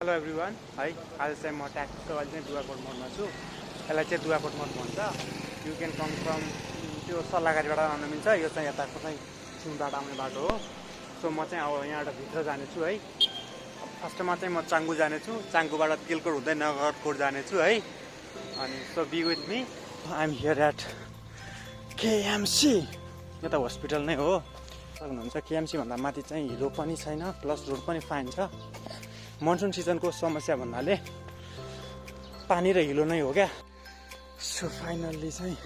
Hello everyone है आज चाहिँ म ट्याक्सको अहिले चाहिँ दुवाकोट मोडमा छु यसलाई चाहिँ दुवाकोट मोड भन्छ यु क्यान कम फ्रम त्यो सल्लाहगारीबाट आउन मिल्छ यो चाहिँ यताको चाहिँ सिङबाट आउने बाटो हो सो म चाहिँ अब यहाँबाट भित्र जानेछु है फर्स्टमा चाहिँ म चाङ्गु जानेछु चाङ्गुबाट तेलकोट हुँदै नगरकोट जानेछु है अनि so be with me I am here at KMC यो त हस्पिटल नै हो सक्नुहुन्छ केएमसी भन्दा माथि चाहिँ हिलो पनि छैन प्लस रोड पनि फाइन छ मनसुन सिजनको समस्या भन्नाले पानी र हिलो नै हो क्या सो फाइनल्ली चाहिँ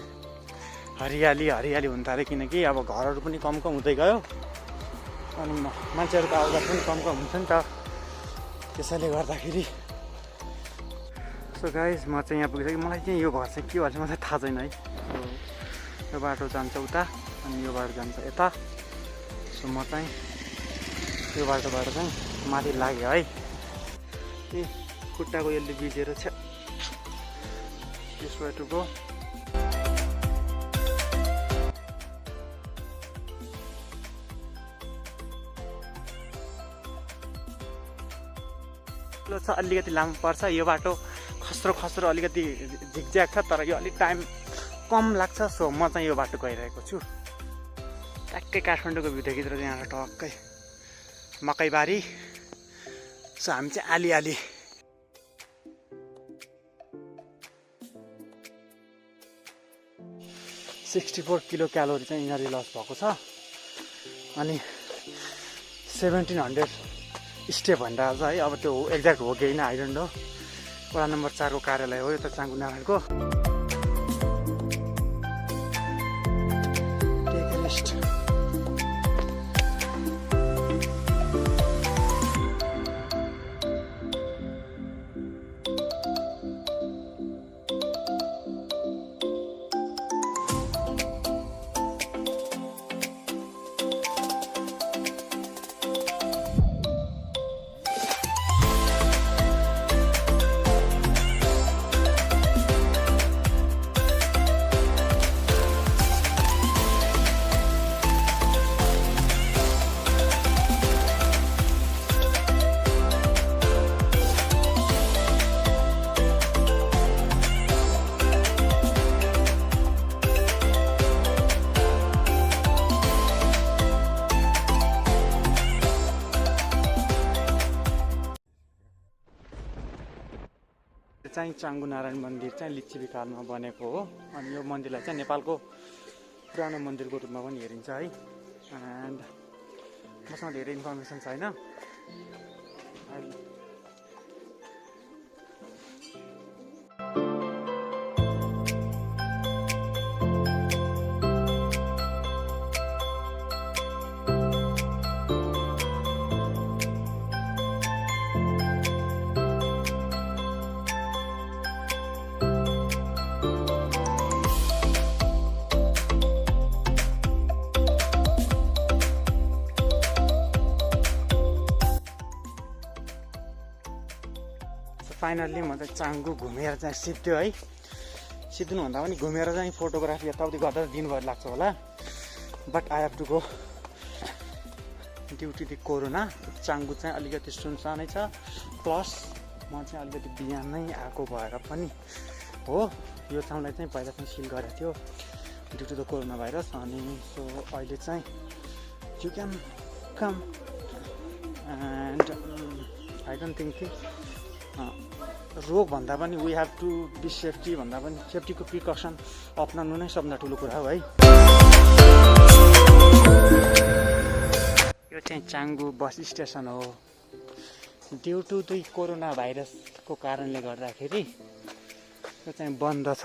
हरियाली हरियाली हुन थाल्यो किनकि अब घरहरू पनि कम कम हुँदै गयो अनि मान्छेहरूको आवाज पनि कम कम हुन्छ नि त त्यसैले गर्दाखेरि सो गाइस म चाहिँ यहाँ पुगिसकेँ मलाई चाहिँ यो घर चाहिँ के भन्छ मलाई थाहा छैन है यो बाटो जान्छ उता अनि यो बाटो जान्छ यता सो म चाहिँ यो बाटोबाट चाहिँ माथि लाग्यो है ए खुट्टाको यसले बिजेर छ दिस वे टु गो छ अलिकति लामो पर्छ यो बाटो खस्रो खस्रो अलिकति झिकझ्याक छ तर यो अलिक टाइम कम लाग्छ सो म चाहिँ यो बाटो गइरहेको छु ट्याक्कै काठमाडौँको भिडियो खिचेर यहाँ टक्कै मकैबारी सो हामी चाहिँ आली 64 किलो क्यालोरी चाहिँ इनर्जी लस भएको छ अनि 1700 स्टेप भनिरहेको छ है अब त्यो एक्ज्याक्ट हो कि होइन आई डोन्ट नो वडा नम्बर 4 को कार्यालय हो यो त चाङ्गु नारायणको चाहिँ चाङ्गु नारायण मन्दिर चाहिँ लिच्छविकालमा बनेको हो अनि यो मन्दिरलाई चाहिँ नेपालको पुरानो मन्दिरको रूपमा पनि हेरिन्छ है एन्ड मसँग धेरै इन्फर्मेसन छैन फाइनल्ली म चाहिँ चाङ्गु घुमेर चाहिँ सिक्थ्यो है सिक्नुभन्दा पनि घुमेर चाहिँ फोटोग्राफी यताउति गर्दा दिनभर लाग्छ होला but I have to go duty the corona Changu चाहिँ अलिकति सुनसानै छ प्लस म चाहिँ अलिकति बिहान नै आएको भएर पनि हो यो ठाउँलाई चाहिँ पहिला चाहिँ सिल गरेको थियो due to the corona virus अनि सो अहिले चाहिँ you can come and I don't think कि रोग भन्दा पनि we have to be safety भन्दा पनि सेफ्टीको प्रिकसन अपनाउनु नै सबभन्दा ठुलो कुरा हो है यो चाहिँ चाङ्गु बस स्टेसन हो ड्यु टु द कोरोना भाइरसको कारणले गर्दाखेरि यो चाहिँ बन्द छ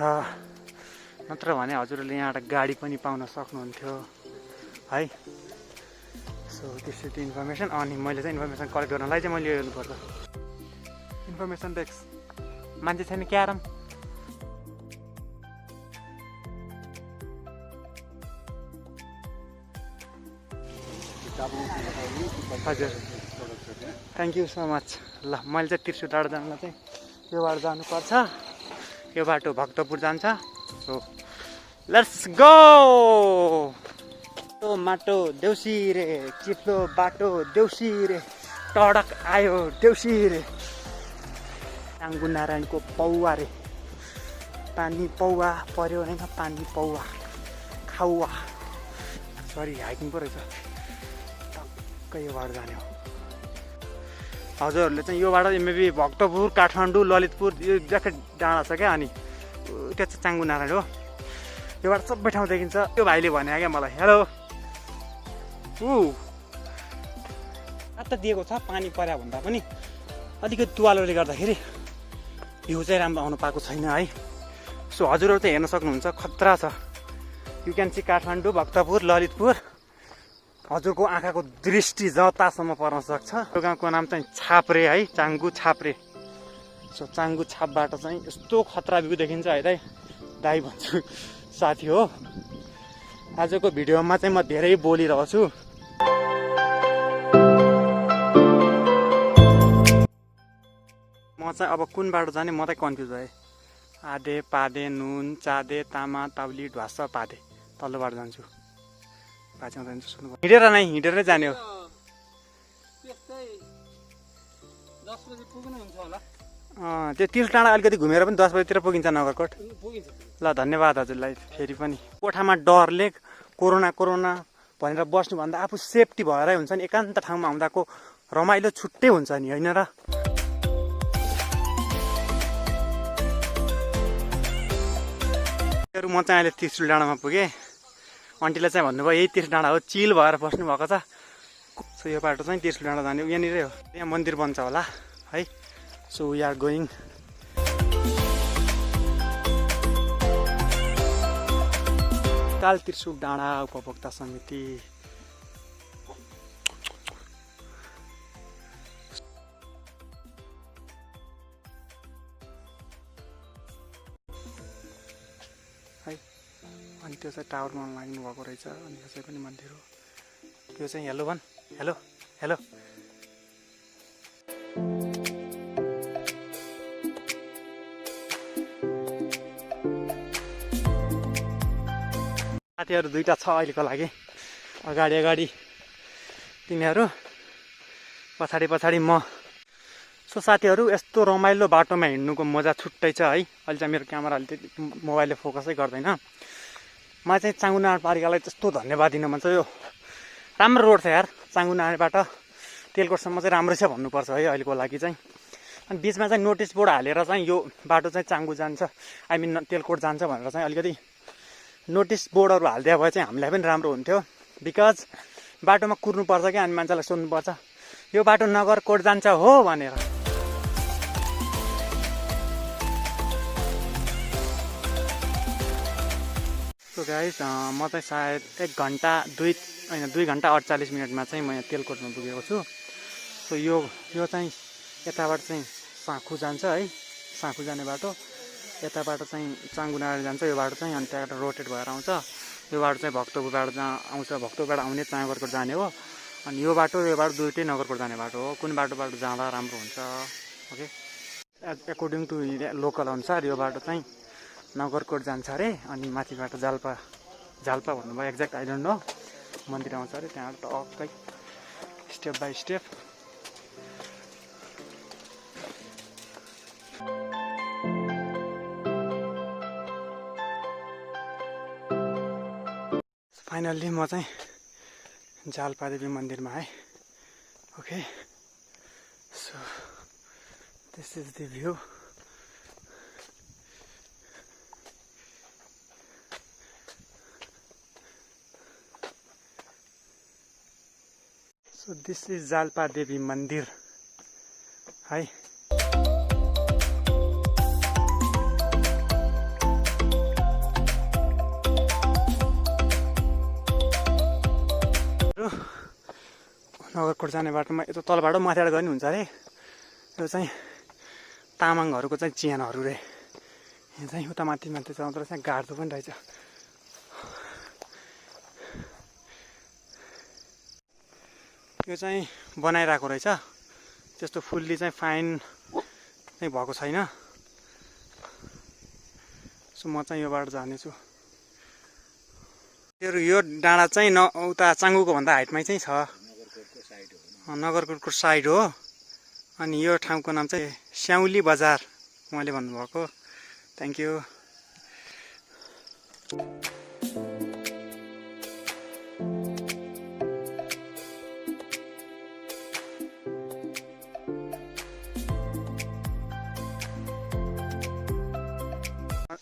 नत्र भने हजुरहरूले यहाँबाट गाडी पनि पाउन सक्नुहुन्थ्यो है so this is the information अनि मैले चाहिँ इन्फर्मेसन कलेक्ट गर्नलाई चाहिँ मैले यो हेर्नुपर्छ इन्फर्मेसन डेस्क मान्छे छैन क्यारम हजुर थ्याङ्क यू सो मच ल मैले चाहिँ त्रिशुल डाँडा जानलाई चाहिँ यो बाटो जानुपर्छ यो बाटो भक्तपुर जान्छ सो लेट्स गो माटो देउसी रे चिप्लो बाटो देउसी रे टडक आयो देउसी रे चाङ्गु नारायणको पौवा रे पानी पौवा पर्यो होइन पानी पौवा खाउवा सरी हाइकिङ पो रहेछ टक्कै यो बाटो जाने हो हजुरहरूले चाहिँ यो बाटो मेबी भक्तपुर काठमाडौँ ललितपुर यो ज्याकेट डाँडा छ क्या अनि त्यो चाहिँ चाङ्गु नारायण हो यो बाटो सबै ठाउँ देखिन्छ त्यो भाइले भने क्या मलाई हेलो त दिएको छ पानी पर्या भन्दा पनि अलिकति तुवालोले गर्दाखेरि भ्यू चाहिँ राम्रो आउनु पाएको छैन है सो हजुरहरू चाहिँ हेर्न सक्नुहुन्छ खतरा छ you can see Kathmandu Bhaktapur Lalitpur हजुरको आँखाको दृष्टि जतासम्म पर्न सक्छ यो गाउँको नाम चाहिँ छाप्रे है चाङ्गु छाप्रे सो चाङ्गु छापबाट चाहिँ यस्तो खतरा भ्यू देखिन्छ है दाइ भन्छु साथी हो आजको भिडियोमा चाहिँ म धेरै बोलिरहेछु म चाहिँ अब कुन बाटो जाने म चाहिँ कन्फ्युज भएँ आधे पादे नुन चादे तामा ताउली ढ्वास पादे तल्लो बाटो जान्छु हिँडेर नै जाने हो त्यो तिर्स डाँडा अलिकति घुमेर पनि 10 बजीतिर पुगिन्छ नगरकोट ल धन्यवाद हजुरलाई फेरि पनि कोठामा डरले कोरोना भनेर बस्नुभन्दा आफू सेफ्टी भएरै हुन्छ नि एकान्त ठाउँमा आउँदाको रमाइलो छुट्टै हुन्छ नि होइन र म चाहिँ अहिले त्रिशुल डाँडामा पुगेँ आन्टीलाई चाहिँ भन्नुभयो यही त्रिशुल डाँडा हो चिल भएर बस्नु भएको छ सो यो बाटो चाहिँ त्रिशुल डाँडा जाने यहाँनिरै हो यहाँ मन्दिर बन्छ होला है सो वी आर गोइङ काल त्रिशुल डाँडा उपभोक्ता समिति अनि त्यो चाहिँ टावरमा लाग्नु भएको रहेछ अनि यो चाहिँ पनि मन्दिर हो त्यो चाहिँ हेलो भन हेलो हेलो साथीहरू दुईटा छ अहिलेको लागि अगाडि तिनीहरू पछाडि म सो साथीहरू यस्तो रमाइलो बाटोमा हिँड्नुको मजा छुट्टै छ है अहिले चाहिँ मेरो क्यामेराले त्यति मोबाइलले फोकसै गर्दैन मलाई चाहिँ चाङ्गु नारायण पालिकालाई त्यस्तो धन्यवाद दिन मन छ यो राम्रो रोड छ यार चाङ्गु नारायणबाट तेलकोटसम्म चाहिँ राम्रै छ भन्नुपर्छ है अहिलेको लागि चाहिँ अनि बिचमा चाहिँ नोटिस बोर्ड हालेर चाहिँ यो बाटो चाहिँ चाङ्गु जान्छ आई मिन तेलकोट जान्छ भनेर चाहिँ अलिकति नोटिस बोर्डहरू हालिदिए भए चाहिँ हामीलाई पनि राम्रो हुन्थ्यो बिकज बाटोमा कुर्नुपर्छ क्या अनि मान्छेलाई सोध्नुपर्छ यो बाटो नगरकोट जान्छ हो भनेर सो गाइस म चाहिँ सायद 2 घन्टा 2 घन्टा 48 मिनटमा चाहिँ म यहाँ तेलकोटमा पुगेको छु सो यो चाहिँ यताबाट चाहिँ साँखु जान्छ है साँखु जाने बाटो यताबाट चाहिँ चाङ्गु नारायण जान्छ यो बाटो चाहिँ अनि त्यहाँबाट रोटेट भएर आउँछ यो बाटो चाहिँ भक्तपुरबाट आउँछ भक्तपुरबाट आउने नगरकोट जाने हो अनि यो बाटो दुइटै नगरकोट जाने बाटो हो कुन बाटोबाट जाँदा राम्रो हुन्छ ओके एकोर्डिङ टु लोकल अनुसार यो बाटो चाहिँ नगरकोट जान्छ अरे अनि माथिबाट जाल्पा भन्नुभयो एक्ज्याक्ट आई डोन्ट नो मन्दिर आउँछ अरे त्यहाँ टक्कै स्टेप बाई स्टेप फाइनल्ली म चाहिँ जालपादेवी मन्दिरमा आएँ okay so this is the view so this is Jalpadevi मन्दिर है नगरकोट जाने बाटोमा यता तलबाट माथिबाट गयो नि हुन्छ अरे यो चाहिँ तामाङहरूको चाहिँ चेनहरू रे यहाँ चाहिँ उता माथि चलाउँदो रहेछ गाड्दो पनि रहेछ यो चाहिँ बनाइरहेको रहेछ त्यस्तो फुल्ली चाहिँ फाइन चाहिँ भएको छैन सो म चाहिँ यो बाटो जानेछु यो डाँडा चाहिँ उता चाङ्गुको भन्दा हाइटमै चाहिँ छ नगरकोटको साइड हो अनि यो ठाउँको नाम चाहिँ स्याउली बजार उहाँले भन्नुभएको। Thank you.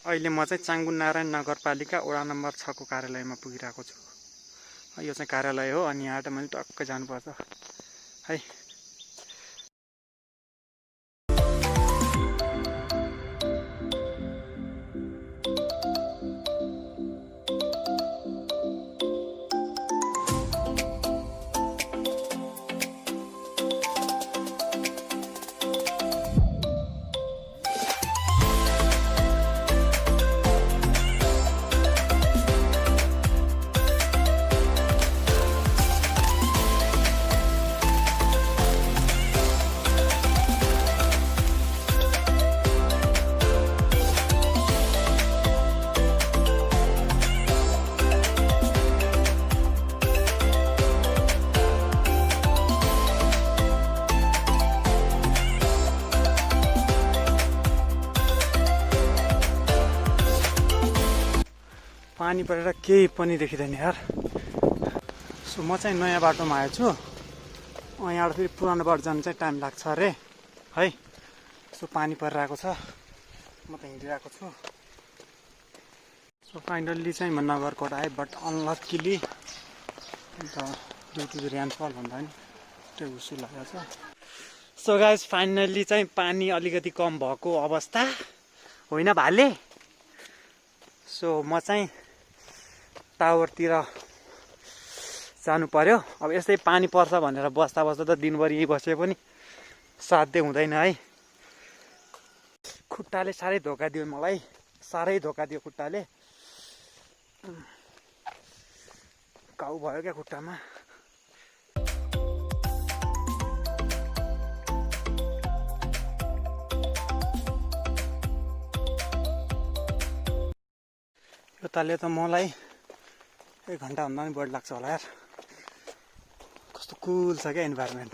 अहिले म चाहिँ चाङ्गु नारायण नगरपालिका वडा नम्बर 6 को कार्यालयमा पुगिरहेको छु। यो चाहिँ कार्यालय हो अनि यहाँबाट मैले टक्क जानुपर्छ है। पानी परेर केही पनि देखिँदैन यार। सो म चाहिँ नयाँ बाटोमा आएछु। यहाँबाट फेरि पुरानो बाटो जानु चाहिँ टाइम लाग्छ अरे है। सो पानी परिरहेको छ, म त हिँडिरहेको छु। सो फाइनल्ली चाहिँ म नगरकोट आएँ, बट अनलक्किली अन्त ड्यु टु द रेनफल भन्दा पनि त्यो उसो लागेको छ। सो गाइज फाइनल्ली चाहिँ पानी अलिकति कम भएको अवस्था होइन भाले। सो म चाहिँ टावरतिर जानु पर्यो। अब यस्तै पानी पर्छ भनेर बस्दा बस्दा त दिनभरि यही बसे पनि साध्य हुँदैन है। खुट्टाले साह्रै धोका दियो मलाई, साह्रै धोका दियो खुट्टाले। घाउ भयो क्या खुट्टामा। यो तालले त मलाई 1 घन्टा भन्दा पनि बढी लाग्छ होला यार। कस्तो कुल छ क्या environment.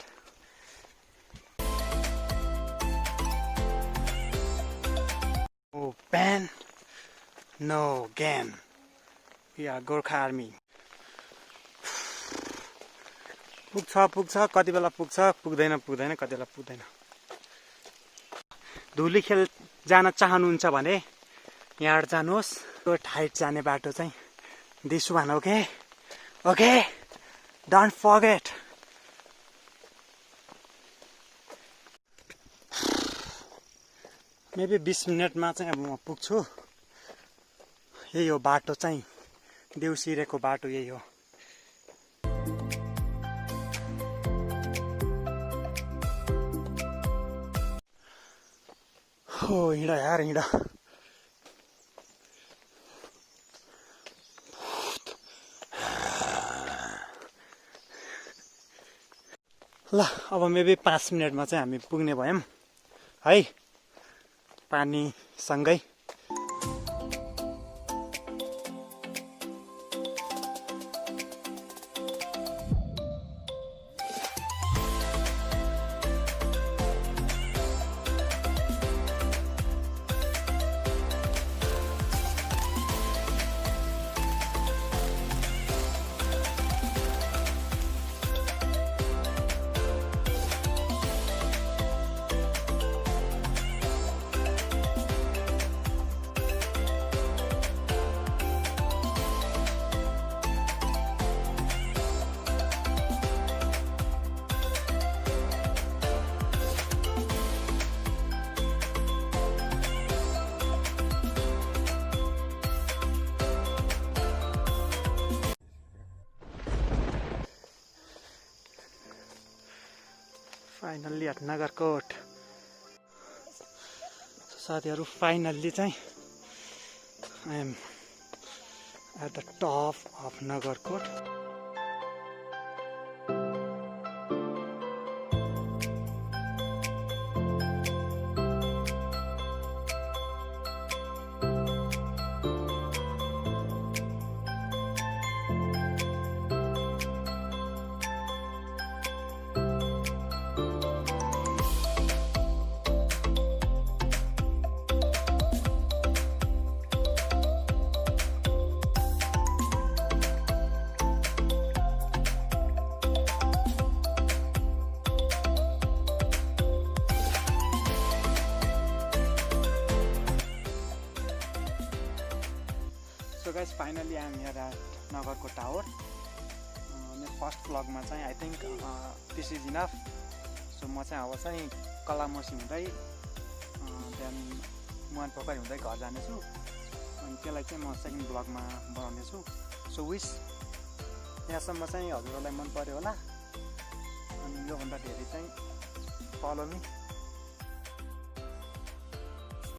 Oh pain no game, we are Gorkha army. पुग्छ कति बेला पुग्छ, पुग्दैन कति बेला पुग्दैन। धुली खेल जान चाहनुहुन्छ भने यहाँबाट जानुहोस्। त्यो हाइट जाने बाटो चाहिँ this one. Okay okay, don't forget. Maybe 20 मिनटमा चाहिँ अब म पुग्छु। यही हो बाटो चाहिँ, देउसिरेको बाटो यही हो। हो हिँड यार हिँड। ल अब मेबी 5 मिनटमा चाहिँ हामी पुग्ने भयौँ है पानी सँगै। Finally at Nagarkot. साथीहरू फाइनल्ली चाहिँ I am at the top of Nagarkot. Guys finally I am here at Nagarkot tower मेरो फर्स्ट भ्लगमा चाहिँ I think this is enough so म चाहिँ अब चाहिँ कलामसी हुँदै देन मुहान पोखरी हुँदै घर जानेछु अनि त्यसलाई चाहिँ म सेकेन्ड भ्लगमा बनाउनेछु सो विस यहाँसम्म चाहिँ हजुरहरूलाई मन पर्यो होला अनि योभन्दा धेरै चाहिँ फलो मी